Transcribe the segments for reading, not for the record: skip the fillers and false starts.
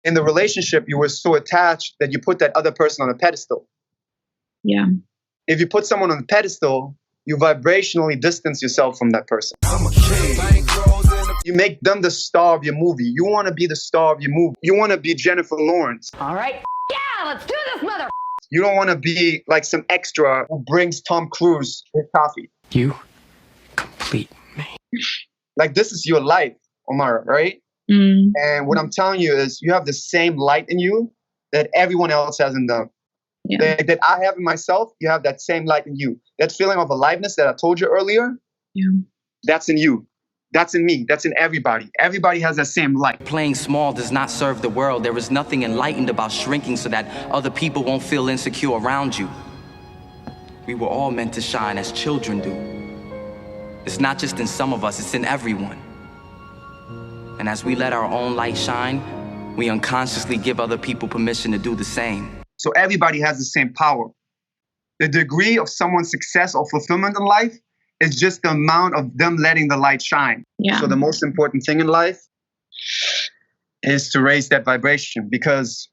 In the relationship, you were so attached that you put that other person on a pedestal. Yeah. If you put someone on a pedestal, you vibrationally distance yourself from that person. You make them the star of your movie. You want to be the star of your movie. You want to be Jennifer Lawrence. All right. Yeah, let's do this, mother. You don't want to be like some extra who brings Tom Cruise his coffee. You complete me. Like, this is your life, Omara, right? Mm. And what I'm telling you is you have the same light in you that everyone else has in them. Yeah. That I have in myself, you have that same light in you. That feeling of aliveness that I told you earlier, Yeah. that's in you. That's in me. That's in everybody. Everybody has that same light. Playing small does not serve the world. There is nothing enlightened about shrinking so that other people won't feel insecure around you. We were all meant to shine as children do. It's not just in some of us, it's in everyone. And as we let our own light shine, we unconsciously give other people permission to do the same. So everybody has the same power. The degree of someone's success or fulfillment in life is just the amount of them letting the light shine. Yeah. So the most important thing in life is to raise that vibration, because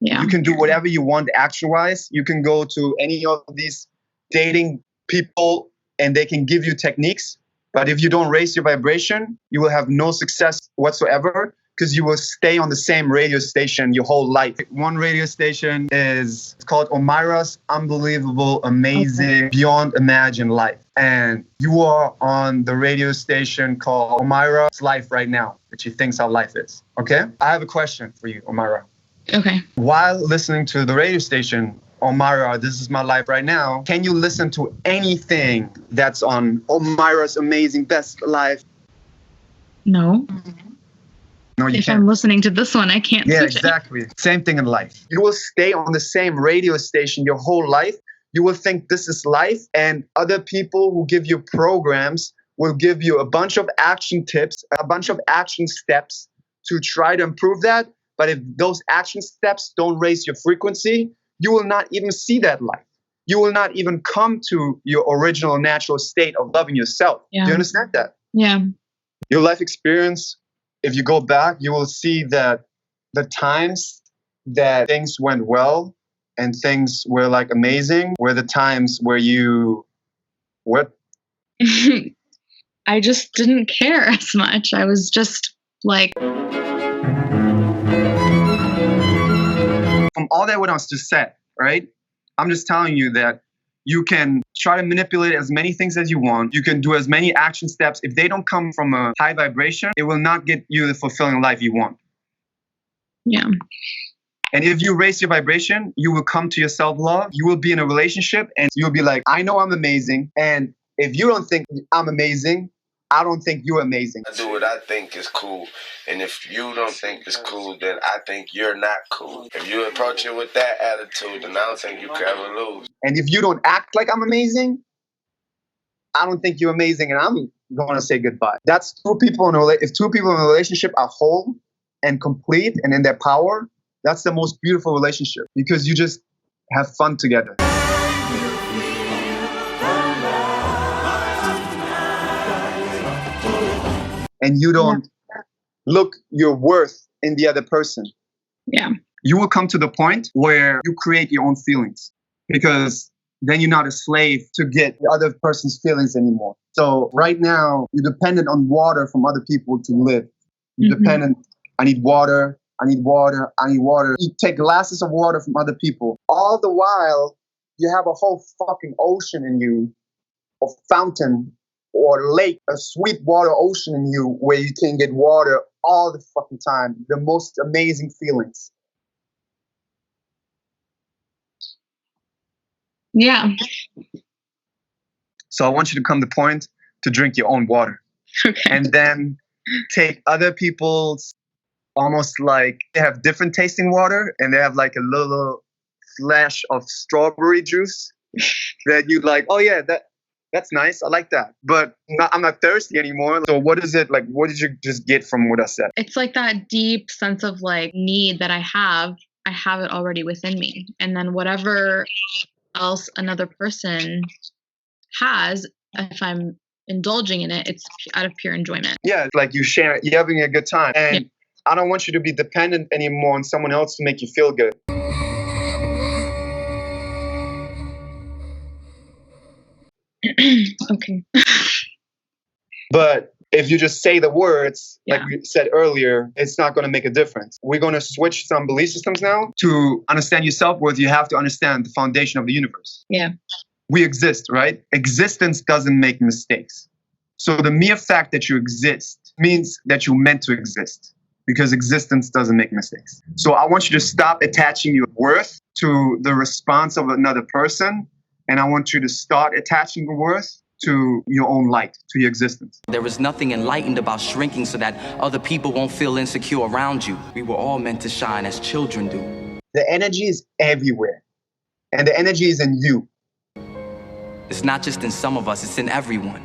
Yeah. you can do whatever you want action-wise. You can go to any of these dating people and they can give you techniques. But if you don't raise your vibration, you will have no success whatsoever, because you will stay on the same radio station your whole life. One radio station is called Omira's Unbelievable, Amazing, Beyond Imagined Life. And you are on the radio station called Omira's Life right now, which she thinks how life is. Okay? I have a question for you, Omira. Okay. While listening to the radio station, Omira, this is my life right now, can you listen to anything that's on Omira's Amazing Best Life? No. No, you If can't. I'm listening to this one, I can't Yeah, switch exactly. Same thing in life. You will stay on the same radio station your whole life. You will think this is life, and other people who give you programs will give you a bunch of action tips, a bunch of action steps to try to improve that. But if those action steps don't raise your frequency, you will not even see that life. You will not even come to your original natural state of loving yourself. Yeah. Do you understand that? Yeah. Your life experience, if you go back, you will see that the times that things went well and things were like amazing were the times where you, what? I just didn't care as much. I was just like, From all that what I was just said, right? I'm just telling you that you can try to manipulate as many things as you want. You can do as many action steps. If they don't come from a high vibration, it will not get you the fulfilling life you want. yeah. And if you raise your vibration, you will come to your self-love. You will be in a relationship and you'll be like, I know I'm amazing. And if you don't think I'm amazing, I don't think you're amazing. I do what I think is cool. And if you don't think it's cool, then I think you're not cool. If you approach it with that attitude, then I don't think you can ever lose. And if you don't act like I'm amazing, I don't think you're amazing. And I'm going to say goodbye. That's two people if two people in a relationship are whole and complete and in their power, that's the most beautiful relationship, because you just have fun together. And you don't look your worth in the other person. Yeah. You will come to the point where you create your own feelings, because then you're not a slave to get the other person's feelings anymore. So right now, you're dependent on water from other people to live. You're dependent, I need water, I need water, I need water. You take glasses of water from other people. All the while, you have a whole fucking ocean in you, or fountain, or lake, a sweet water ocean in you where you can get water all the fucking time. The most amazing feelings. Yeah. So I want you to come to the point to drink your own water. Okay. And then take other people's, almost like they have different tasting water and they have like a little flash of strawberry juice that you like, oh yeah, that's nice. I like that. But I'm not thirsty anymore. So what is it like? What did you just get from what I said? It's like that deep sense of like need that I have it already within me. And then whatever else another person has, if I'm indulging in it, it's out of pure enjoyment. Yeah, like you share, you're having a good time. And I don't want you to be dependent anymore on someone else to make you feel good. Okay. But if you just say the words, like Yeah. we said earlier, it's not going to make a difference. We're going to switch some belief systems now. To understand your self-worth, you have to understand the foundation of the universe. Yeah. We exist, right? Existence doesn't make mistakes. So the mere fact that you exist means that you're meant to exist, because existence doesn't make mistakes. So I want you to stop attaching your worth to the response of another person, and I want you to start attaching your worth to your own light, to your existence. There is nothing enlightened about shrinking so that other people won't feel insecure around you. We were all meant to shine as children do. The energy is everywhere, and the energy is in you. It's not just in some of us, it's in everyone.